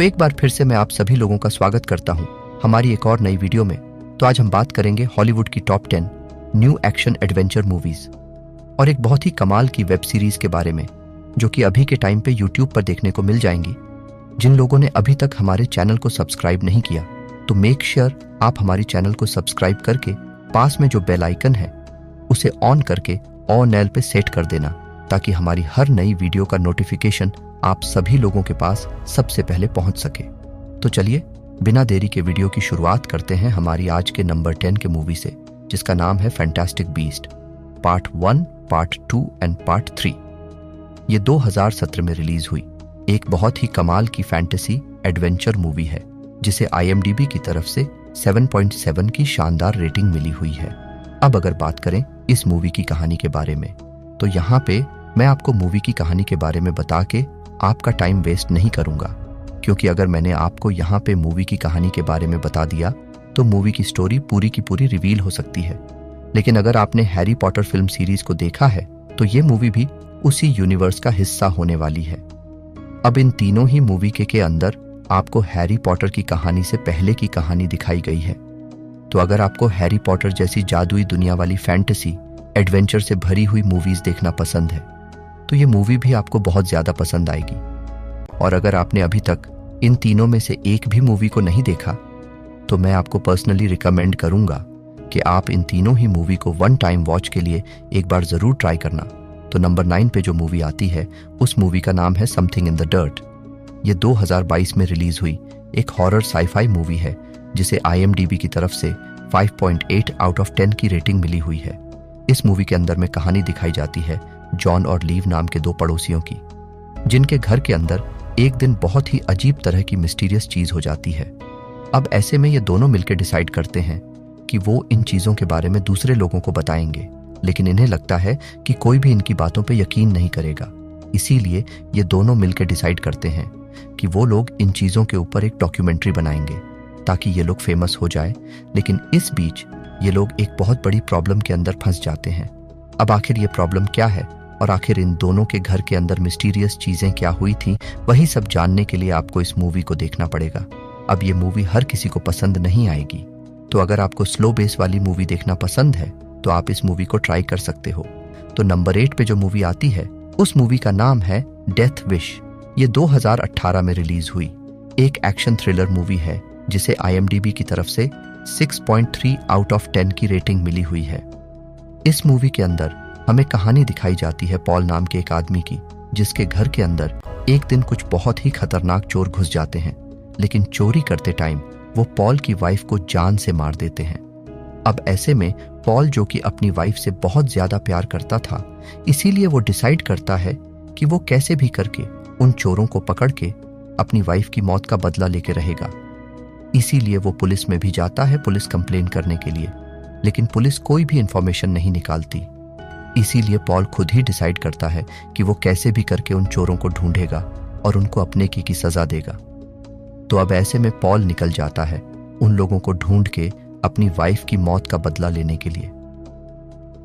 तो एक बार फिर से मैं आप सभी लोगों का स्वागत करता हूं हमारी एक और नई वीडियो में। तो आज हम बात करेंगे हॉलीवुड की top 10 new action adventure movies और एक बहुत ही कमाल की वेब सीरीज के बारे में, जो कि अभी के टाइम पे यूट्यूब पर देखने को मिल जाएंगी। जिन लोगों ने अभी तक हमारे चैनल को सब्सक्राइब नहीं किया तो मेक श्योर आप हमारे चैनल को सब्सक्राइब करके पास में जो बेल आइकन है उसे ऑन करके ऑन एल पे सेट कर देना, ताकि हमारी हर नई वीडियो का नोटिफिकेशन आप सभी लोगों के पास सबसे पहले पहुंच सके। तो चलिए बिना देरी के वीडियो की शुरुआत करते हैं हमारी आज के नंबर 10 के मूवी से, जिसका नाम है fantastic beast part 1, part 2 and part 3। ये 2017 में रिलीज हुई एक बहुत ही कमाल की फैंटेसी एडवेंचर मूवी है, जिसे IMDb की तरफ से 7.7 की शानदार रेटिंग मिली हुई है। अब अगर बात करें इस मूवी की कहानी के बारे में, तो यहाँ पे मैं आपको मूवी की कहानी के बारे में बता के आपका टाइम वेस्ट नहीं करूंगा, क्योंकि अगर मैंने आपको यहाँ पे मूवी की कहानी के बारे में बता दिया तो मूवी की स्टोरी पूरी की पूरी रिवील हो सकती है। लेकिन अगर आपने हैरी पॉटर फिल्म सीरीज को देखा है तो ये मूवी भी उसी यूनिवर्स का हिस्सा होने वाली है। अब इन तीनों ही मूवी के अंदर आपको हैरी पॉटर की कहानी से पहले की कहानी दिखाई गई है। तो अगर आपको हैरी पॉटर जैसी जादुई दुनिया वाली फैंटेसी एडवेंचर से भरी हुई मूवीज देखना पसंद है तो ये मूवी भी आपको बहुत ज्यादा पसंद आएगी। और अगर आपने अभी तक इन तीनों में से एक भी मूवी को नहीं देखा तो मैं आपको पर्सनली रिकमेंड करूंगा कि आप इन तीनों ही मूवी को वन टाइम वॉच के लिए एक बार जरूर ट्राई करना। तो नंबर 9 पे जो मूवी आती है उस मूवी का नाम है समथिंग इन द डर्ट। ये 2022 में रिलीज हुई एक हॉरर साईफाई मूवी है, जिसे IMDb की तरफ से 5.8 आउट ऑफ 10 की रेटिंग मिली हुई है। इस मूवी के अंदर में कहानी दिखाई जाती है जॉन और लीव नाम के दो पड़ोसियों की, जिनके घर के अंदर एक दिन बहुत ही अजीब तरह की मिस्टीरियस चीज हो जाती है। अब ऐसे में ये दोनों मिलकर डिसाइड करते हैं कि वो इन चीजों के बारे में दूसरे लोगों को बताएंगे, लेकिन इन्हें लगता है कि कोई भी इनकी बातों पे यकीन नहीं करेगा। इसीलिए ये दोनों मिलकर डिसाइड करते हैं कि वो लोग इन चीजों के ऊपर एक डॉक्यूमेंट्री बनाएंगे ताकि ये लोग फेमस हो जाए। लेकिन इस बीच ये लोग एक बहुत बड़ी प्रॉब्लम के अंदर फंस जाते हैं। अब आखिर ये प्रॉब्लम क्या है और आखिर इन दोनों के घर के अंदर मिस्टीरियस चीजें क्या हुई थी, वही सब जानने के लिए आपको इस मूवी को देखना पड़ेगा। अब ये मूवी हर किसी को पसंद नहीं आएगी, तो अगर आपको स्लो बेस वाली मूवी देखना पसंद है तो आप इस मूवी को ट्राई कर सकते हो। तो नंबर 8 पे जो मूवी आती है उस मूवी का नाम है डेथ विश। ये 2018 में रिलीज हुई एक एक्शन थ्रिलर मूवी है, जिसे IMDb की तरफ से 6.3 आउट ऑफ 10 की रेटिंग मिली हुई है। इस मूवी के अंदर हमें कहानी दिखाई जाती है पॉल नाम के एक आदमी की, जिसके घर के अंदर एक दिन कुछ बहुत ही खतरनाक चोर घुस जाते हैं, लेकिन चोरी करते टाइम वो पॉल की वाइफ को जान से मार देते हैं। अब ऐसे में पॉल, जो कि अपनी वाइफ से बहुत ज्यादा प्यार करता था, इसीलिए वो डिसाइड करता है कि वो कैसे भी करके उन चोरों को पकड़ के अपनी वाइफ की मौत का बदला लेके रहेगा। इसीलिए वो पुलिस में भी जाता है पुलिस कंप्लेन करने के लिए, लेकिन पुलिस कोई भी इंफॉर्मेशन नहीं निकालती। इसीलिए पॉल खुद ही डिसाइड करता है कि वो कैसे भी करके उन चोरों को ढूंढेगा और उनको अपने की सजा देगा। तो अब ऐसे में पॉल निकल जाता है उन लोगों को ढूंढ के अपनी वाइफ की मौत का बदला लेने के लिए।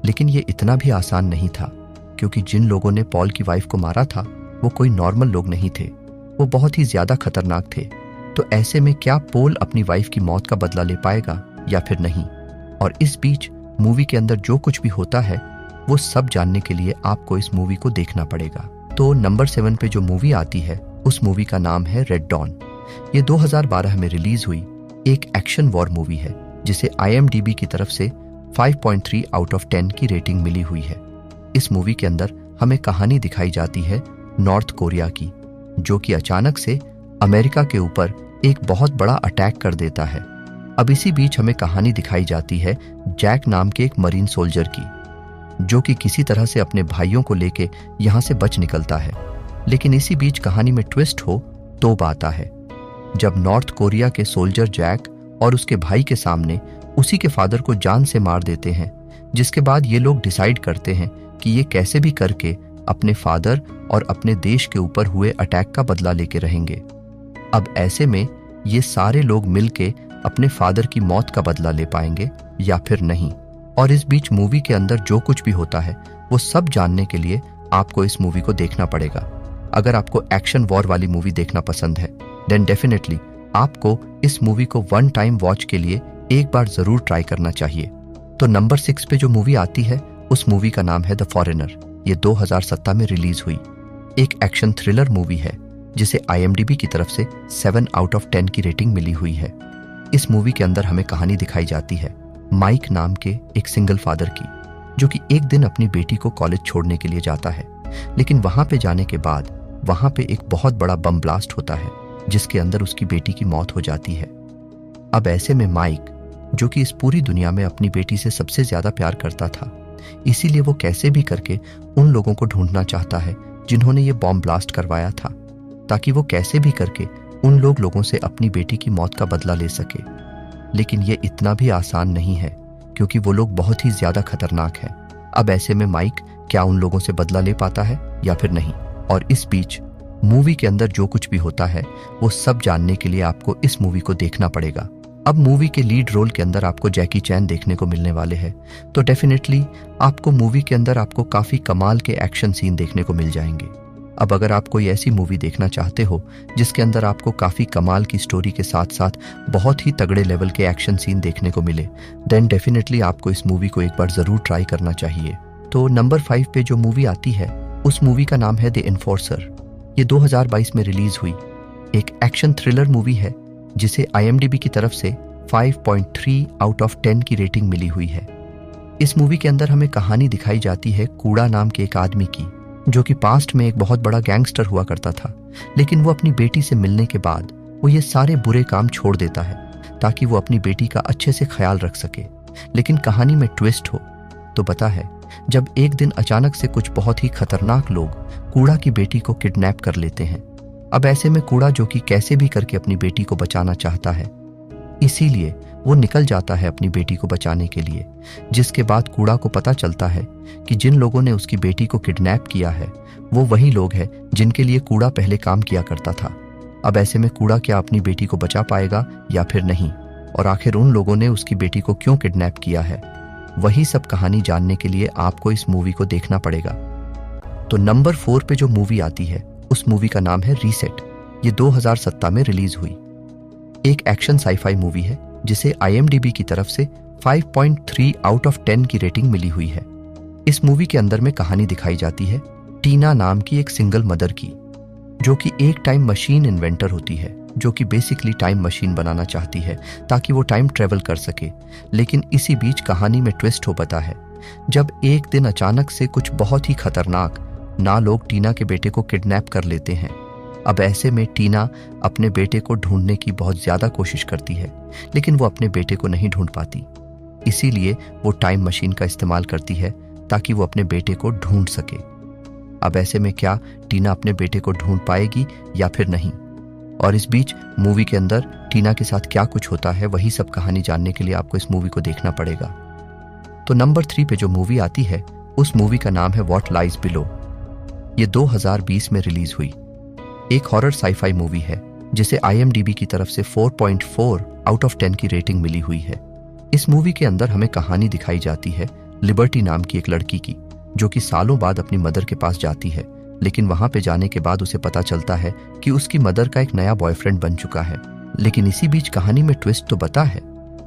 लेकिन ये इतना भी आसान नहीं था, क्योंकि जिन लोगों ने पॉल की वाइफ को मारा था वो कोई नॉर्मल लोग नहीं थे, वो बहुत ही ज्यादा खतरनाक थे। तो ऐसे में क्या पॉल अपनी वाइफ की मौत का बदला ले पाएगा या फिर नहीं? और इस बीच मूवी के अंदर जो कुछ भी होता है वो सब जानने के लिए आपको इस मूवी को देखना पड़ेगा। तो नंबर 7 पे जो मूवी आती है उस मूवी का नाम है रेड डॉन। ये 2012 में रिलीज हुई एक एक्शन वॉर मूवी है, जिसे IMDb की तरफ से 5.3 आउट ऑफ 10 की रेटिंग मिली हुई है। इस मूवी के अंदर हमें कहानी दिखाई जाती है नॉर्थ कोरिया की, जो कि अचानक से अमेरिका के ऊपर एक बहुत बड़ा अटैक कर देता है। अब इसी बीच हमें कहानी दिखाई जाती है जैक नाम के एक मरीन सोल्जर की, जो कि किसी तरह से अपने भाइयों को लेके यहाँ से बच निकलता है। लेकिन इसी बीच कहानी में ट्विस्ट हो तो बात है जब नॉर्थ कोरिया के सोल्जर जैक और उसके भाई के सामने उसी के फादर को जान से मार देते हैं, जिसके बाद ये लोग डिसाइड करते हैं कि ये कैसे भी करके अपने फादर और अपने देश के ऊपर हुए अटैक का बदला लेके रहेंगे। अब ऐसे में ये सारे लोग मिलके अपने फादर की मौत का बदला ले पाएंगे या फिर नहीं। और इस बीच मूवी के अंदर जो कुछ भी होता है वो सब जानने के लिए आपको इस मूवी को देखना पड़ेगा। अगर आपको एक्शन वॉर वाली मूवी देखना पसंद है देन डेफिनेटली आपको इस मूवी को वन टाइम वॉच के लिए एक बार जरूर ट्राई करना चाहिए। तो नंबर 6 पे जो मूवी आती है उस मूवी का नाम है द फॉरेनर। ये 2017 में रिलीज हुई एक एक्शन थ्रिलर मूवी है जिसे IMDb की तरफ से 7 आउट ऑफ 10 की रेटिंग मिली हुई है। इस मूवी के अंदर हमें कहानी दिखाई जाती है माइक नाम के एक सिंगल फादर की, जो कि एक दिन अपनी बेटी को कॉलेज छोड़ने के लिए जाता है। लेकिन वहां पे जाने के बाद वहां पे एक बहुत बड़ा बम ब्लास्ट होता है जिसके अंदर उसकी बेटी की मौत हो जाती है। अब ऐसे में माइक, जो कि इस पूरी दुनिया में अपनी बेटी से सबसे ज्यादा प्यार करता था, इसीलिए वो कैसे भी करके उन लोगों को ढूंढना चाहता है जिन्होंने ये बॉम्ब ब्लास्ट करवाया था, ताकि वो कैसे भी करके उन लोगों से अपनी बेटी की मौत का बदला ले सके। लेकिन ये इतना भी आसान नहीं है क्योंकि वो लोग बहुत ही ज्यादा खतरनाक हैं। अब ऐसे में माइक क्या उन लोगों से बदला ले पाता है या फिर नहीं? और इस बीच मूवी के अंदर जो कुछ भी होता है वो सब जानने के लिए आपको इस मूवी को देखना पड़ेगा। अब मूवी के लीड रोल के अंदर आपको जैकी चैन देखने को मिलने वाले हैं, तो डेफिनेटली आपको मूवी के अंदर आपको काफी कमाल के एक्शन सीन देखने को मिल जाएंगे। अब अगर आप कोई ऐसी मूवी देखना चाहते हो जिसके अंदर आपको काफी कमाल की स्टोरी के साथ साथ बहुत ही तगड़े लेवल के एक्शन सीन देखने को मिले, देन डेफिनेटली आपको इस मूवी को एक बार जरूर ट्राई करना चाहिए। तो नंबर 5 पे जो मूवी आती है उस मूवी का नाम है द एनफोर्सर। ये 2022 में रिलीज हुई एक एक्शन थ्रिलर मूवी है जिसे IMDb की तरफ से 5.3 आउट ऑफ 10 की रेटिंग मिली हुई है। इस मूवी के अंदर हमें कहानी दिखाई जाती है कूड़ा नाम के एक आदमी की, जो कि पास्ट में एक बहुत बड़ा गैंगस्टर हुआ करता था। लेकिन वो अपनी बेटी से मिलने के बाद वो ये सारे बुरे काम छोड़ देता है ताकि वो अपनी बेटी का अच्छे से ख्याल रख सके। लेकिन कहानी में ट्विस्ट हो तो पता है, जब एक दिन अचानक से कुछ बहुत ही खतरनाक लोग कूड़ा की बेटी को किडनैप कर लेते हैं। अब ऐसे में कूड़ा, जो कि कैसे भी करके अपनी बेटी को बचाना चाहता है, इसीलिए वो निकल जाता है अपनी बेटी को बचाने के लिए। जिसके बाद कूड़ा को पता चलता है कि जिन लोगों ने उसकी बेटी को किडनैप किया है वो वही लोग हैं जिनके लिए कूड़ा पहले काम किया करता था। अब ऐसे में कूड़ा क्या अपनी बेटी को बचा पाएगा या फिर नहीं, और आखिर उन लोगों ने उसकी बेटी को क्यों किडनैप किया है, वही सब कहानी जानने के लिए आपको इस मूवी को देखना पड़ेगा। तो नंबर 4 पे जो मूवी आती है उस मूवी का नाम है रीसेट। ये 2017 में रिलीज हुई एक एक्शन साईफाई मूवी है जिसे IMDb की तरफ से 5.3 आउट ऑफ 10 की रेटिंग मिली हुई है। इस मूवी के अंदर में कहानी दिखाई जाती है टीना नाम की एक सिंगल मदर की, जो कि एक टाइम मशीन इन्वेंटर होती है, जो कि बेसिकली टाइम मशीन बनाना चाहती है ताकि वो टाइम ट्रेवल कर सके। लेकिन इसी बीच कहानी में ट्विस्ट हो पता है, जब एक दिन अचानक से कुछ बहुत ही खतरनाक लोग टीना के बेटे को किडनैप कर लेते हैं। अब ऐसे में टीना अपने बेटे को ढूंढने की बहुत ज्यादा कोशिश करती है, लेकिन वो अपने बेटे को नहीं ढूंढ पाती। इसीलिए वो टाइम मशीन का इस्तेमाल करती है ताकि वो अपने बेटे को ढूंढ सके। अब ऐसे में क्या टीना अपने बेटे को ढूंढ पाएगी या फिर नहीं, और इस बीच मूवी के अंदर टीना के साथ क्या कुछ होता है, वही सब कहानी जानने के लिए आपको इस मूवी को देखना पड़ेगा। तो नंबर 3 पे जो मूवी आती है उस मूवी का नाम है व्हाट लाइज बिलो। ये 2020 में रिलीज हुई एक हॉरर साईफाई मूवी है जिसे IMDb की तरफ से 4.4 आउट ऑफ 10 की रेटिंग मिली हुई है। इस मूवी के अंदर हमें कहानी दिखाई जाती है लिबर्टी नाम की एक लड़की की, जो कि सालों बाद अपनी मदर के पास जाती है। लेकिन वहां पे जाने के बाद उसे पता चलता है कि उसकी मदर का एक नया बॉयफ्रेंड बन चुका है। लेकिन इसी बीच कहानी में ट्विस्ट तो बता है,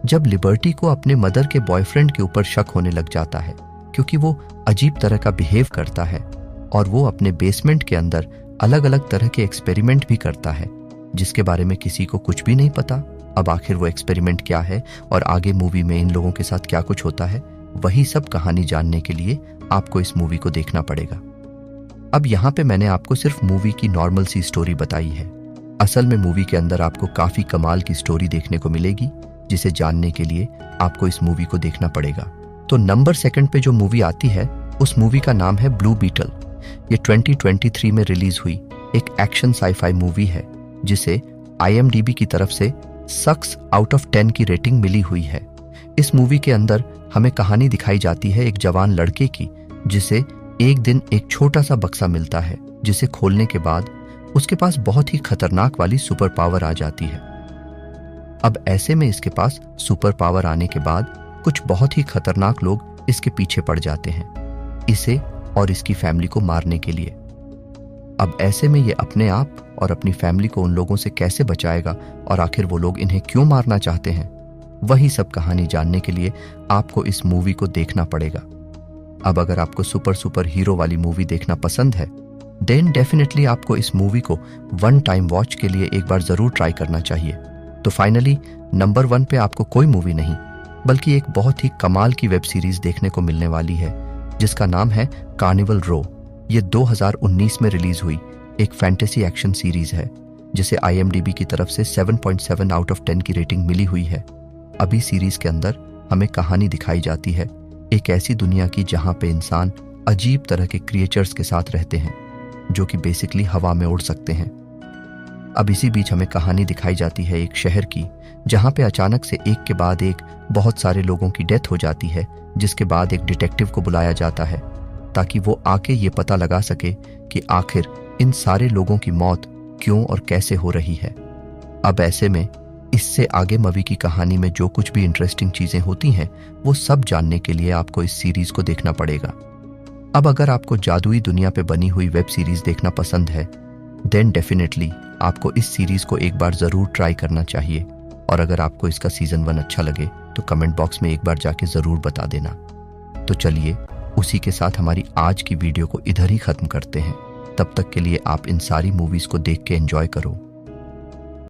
जब लिबर्टी को अपने मदर के बॉयफ्रेंड के ऊपर शक होने लग जाता है क्योंकि वो अजीब तरह का बिहेव करता है और वो अपने बेसमेंट के अंदर अलग अलग तरह के एक्सपेरिमेंट भी करता है जिसके बारे में किसी को कुछ भी नहीं पता। अब आखिर वो एक्सपेरिमेंट क्या है और आगे मूवी में इन लोगों के साथ क्या कुछ होता है, वही सब कहानी जानने के लिए आपको इस मूवी को देखना पड़ेगा। अब यहाँ पे मैंने आपको सिर्फ मूवी की नॉर्मल सी स्टोरी बताई है। असल में मूवी के अंदर आपको काफी कमाल की स्टोरी देखने को मिलेगी, जिसे जानने के लिए आपको इस मूवी को देखना पड़ेगा। तो नंबर 2 पे जो मूवी आती है उस मूवी का नाम है ब्लू बीटल। ये 2023 में रिलीज हुई एक एक्शन साईफाई मूवी है जिसे IMDb की तरफ से 6 आउट ऑफ 10 की रेटिंग मिली हुई है। इस मूवी के अंदर हमें कहानी दिखाई जाती है एक जवान लड़के की, जिसे एक दिन एक छोटा सा बक्सा मिलता है जिसे खोलने के बाद उसके पास बहुत ही खतरनाक वाली सुपर पावर आ जाती है। अब ऐसे में इसके पास सुपर पावर आने के बाद कुछ बहुत ही खतरनाक लोग इसके पीछे पड़ जाते हैं इसे और इसकी फैमिली को मारने के लिए। अब ऐसे में ये अपने आप और अपनी फैमिली को उन लोगों से कैसे बचाएगा और आखिर वो लोग इन्हें क्यों मारना चाहते हैं, वही सब कहानी जानने के लिए आपको इस मूवी को देखना पड़ेगा। अब अगर आपको सुपर हीरो वाली मूवी देखना पसंद है, देन डेफिनेटली आपको इस मूवी को वन टाइम वॉच के लिए एक बार जरूर ट्राई करना चाहिए। तो फाइनली नंबर 1 पे आपको कोई मूवी नहीं बल्कि एक बहुत ही कमाल की वेब सीरीज देखने को मिलने वाली है, जिसका नाम है कार्निवल रो। ये 2019 में रिलीज हुई एक फैंटेसी एक्शन सीरीज है, जिसे IMDb की तरफ से 7.7 आउट ऑफ 10 की रेटिंग मिली हुई है। अभी सीरीज के अंदर हमें कहानी दिखाई जाती है एक ऐसी दुनिया की जहां पे इंसान अजीब तरह के क्रिएचर्स के साथ रहते हैं, जो कि बेसिकली हवा में उड़ सकते हैं। अब इसी बीच हमें कहानी दिखाई जाती है एक शहर की, जहां पे अचानक से एक के बाद एक बहुत सारे लोगों की डेथ हो जाती है, जिसके बाद एक डिटेक्टिव को बुलाया जाता है ताकि वो आके ये पता लगा सके कि आखिर इन सारे लोगों की मौत क्यों और कैसे हो रही है। अब ऐसे में इससे आगे मूवी की कहानी में जो कुछ भी इंटरेस्टिंग चीजें होती हैं, वो सब जानने के लिए आपको इस सीरीज को देखना पड़ेगा। अब अगर आपको जादुई दुनिया पे बनी हुई वेब सीरीज देखना पसंद है, देन डेफिनेटली आपको इस सीरीज को एक बार जरूर ट्राई करना चाहिए। और अगर आपको इसका सीजन 1 अच्छा लगे तो कमेंट बॉक्स में एक बार जाके जरूर बता देना। तो चलिए उसी के साथ हमारी आज की वीडियो को इधर ही खत्म करते हैं। तब तक के लिए आप इन सारी मूवीज को देख के एंजॉय करो।